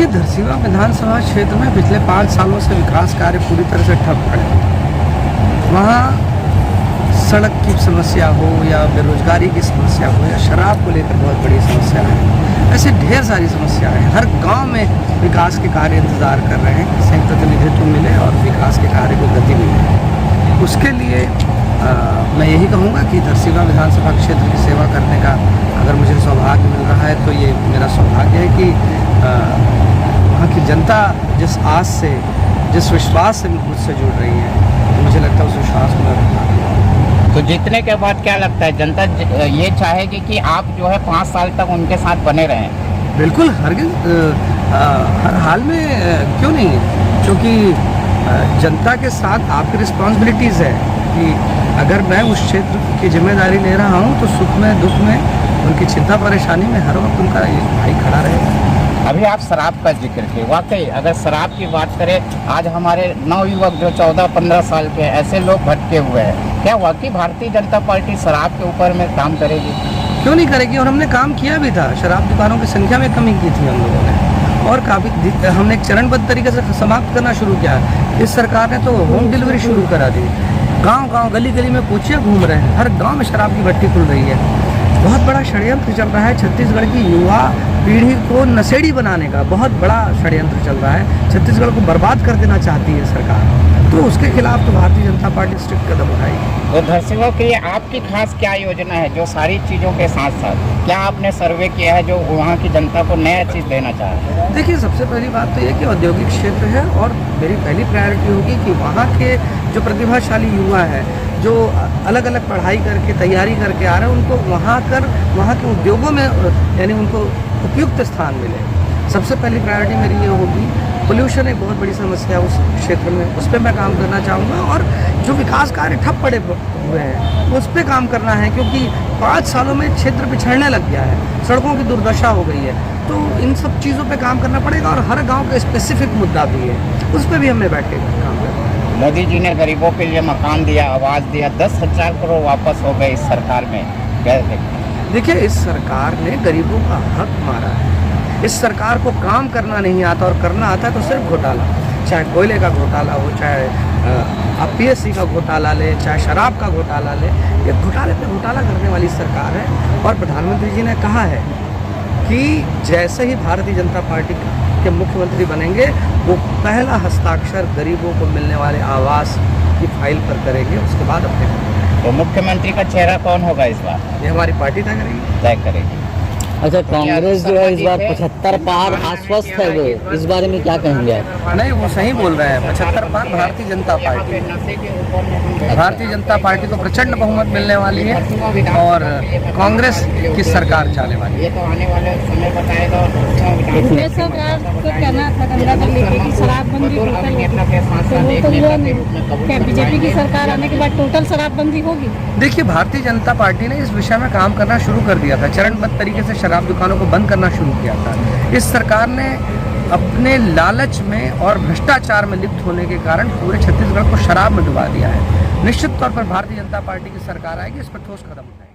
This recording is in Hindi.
देखिए, धरसींवा विधानसभा क्षेत्र में पिछले 5 सालों से विकास कार्य पूरी तरह से ठप पड़े हैं। वहाँ सड़क की समस्या हो या बेरोजगारी की समस्या हो या शराब को लेकर बहुत बड़ी समस्या है। ऐसे ढेर सारी समस्याएं हैं। हर गांव में विकास के कार्य इंतज़ार कर रहे हैं कि सही प्रतिनिधित्व मिले और विकास के कार्य को गति मिले। उसके लिए मैं यही कहूँगा कि धरसींवा विधानसभा क्षेत्र की सेवा करने का अगर मुझे सौभाग्य मिल रहा है तो ये मेरा सौभाग्य है कि वहाँ की जनता जिस आस से, जिस विश्वास से मुझसे जुड़ रही है, तो मुझे लगता है उस विश्वास को मैं रखना। तो जीतने के बाद क्या लगता है, जनता ये चाहेगी कि आप जो है 5 साल तक उनके साथ बने रहें? बिल्कुल, हर हाल में क्यों नहीं, क्योंकि जनता के साथ आपकी रिस्पॉन्सिबिलिटीज़ है कि अगर मैं उस क्षेत्र की जिम्मेदारी ले रहा हूँ तो सुख में दुख में उनकी चिंता परेशानी में हर वक्त उनका भाई खड़ा रहेगा। अभी आप शराब का जिक्र किए, वाकई अगर शराब की बात करें, आज हमारे नवयुवक जो 14-15 साल के ऐसे लोग भटके हुए हैं, क्या वाकई भारतीय जनता पार्टी शराब के ऊपर में काम करेगी? क्यों नहीं करेगी, और हमने काम किया भी था। शराब दुकानों की संख्या में कमी की थी हम लोगों ने, और काफ़ी हमने एक चरणबद्ध तरीके से समाप्त करना शुरू किया। इस सरकार ने तो होम डिलीवरी शुरू करा दी। गांव-गांव, गली-गली में पूछिए, घूम रहे हैं, हर गांव में शराब की भट्टी खुल रही है। बहुत बड़ा षड्यंत्र चल रहा है छत्तीसगढ़ की युवा पीढ़ी को नशेड़ी बनाने का। बहुत बड़ा षड्यंत्र चल रहा है, छत्तीसगढ़ को बर्बाद कर देना चाहती है सरकार, तो उसके खिलाफ तो भारतीय जनता पार्टी स्ट्रिक्ट कदम उठाएगी। तो धरसींवा के लिए आपकी खास क्या योजना है, जो सारी चीज़ों के साथ साथ क्या आपने सर्वे किया है जो वहाँ की जनता को नया चीज़ देना चाह रहे हैं? देखिए, सबसे पहली बात तो ये कि औद्योगिक क्षेत्र है, और मेरी पहली प्रायोरिटी होगी कि वहाँ के जो प्रतिभाशाली युवा है, जो अलग अलग पढ़ाई करके तैयारी करके आ रहे हैं, उनको वहाँ के उद्योगों में यानी उनको उपयुक्त स्थान मिले। सबसे पहली प्रायोरिटी मेरी ये होगी। पोल्यूशन एक बहुत बड़ी समस्या है उस क्षेत्र में, उस पर मैं काम करना चाहूँगा, और जो विकास कार्य ठप पड़े हुए हैं उस पर काम करना है, क्योंकि 5 सालों में क्षेत्र पिछड़ने लग गया है, सड़कों की दुर्दशा हो गई है। तो इन सब चीज़ों पे काम करना पड़ेगा, और हर गांव का स्पेसिफिक मुद्दा भी है, उस पर भी हमने बैठ के काम करना है। मोदी जी ने गरीबों के लिए मकान दिया, आवास दिया, 10,000 करोड़ वापस हो गए इस सरकार में, क्या देखते हैं? देखिए, इस सरकार ने गरीबों का हक मारा है। इस सरकार को काम करना नहीं आता, और करना आता है तो सिर्फ घोटाला, चाहे कोयले का घोटाला हो, चाहे आप PSC का घोटाला ले, चाहे शराब का घोटाला ले, ये घोटाले पे घोटाला करने वाली सरकार है। और प्रधानमंत्री जी ने कहा है कि जैसे ही भारतीय जनता पार्टी के मुख्यमंत्री बनेंगे, वो पहला हस्ताक्षर गरीबों को मिलने वाले आवास की फाइल पर करेंगे, उसके बाद अपने। तो मुख्यमंत्री का चेहरा कौन होगा इस बार? ये हमारी पार्टी तय करेगी। अच्छा, कांग्रेस जो है इस बार 75 पार आश्वस्त है, वो इस बारे में क्या कहेंगे? नहीं, वो सही बोल रहे हैं। 75 पार भारतीय जनता पार्टी को प्रचंड बहुमत मिलने वाली है, और कांग्रेस की सरकार चलने वाली है। ये तो आने वाले समय बताएगा। कहना था गंगा जल लेके की शराबबंदी क्या बीजेपी की सरकार आने के बाद टोटल शराबबंदी होगी? देखिए, भारतीय जनता पार्टी ने इस विषय में काम करना शुरू कर दिया था। चरणबद्ध तरीके से शराब दुकानों को बंद करना शुरू किया था। इस सरकार ने अपने लालच में और भ्रष्टाचार में लिप्त होने के कारण पूरे छत्तीसगढ़ को शराब में डुबा दिया है। निश्चित तौर पर भारतीय जनता पार्टी की सरकार आएगी, इस पर ठोस कदम उठाएगी।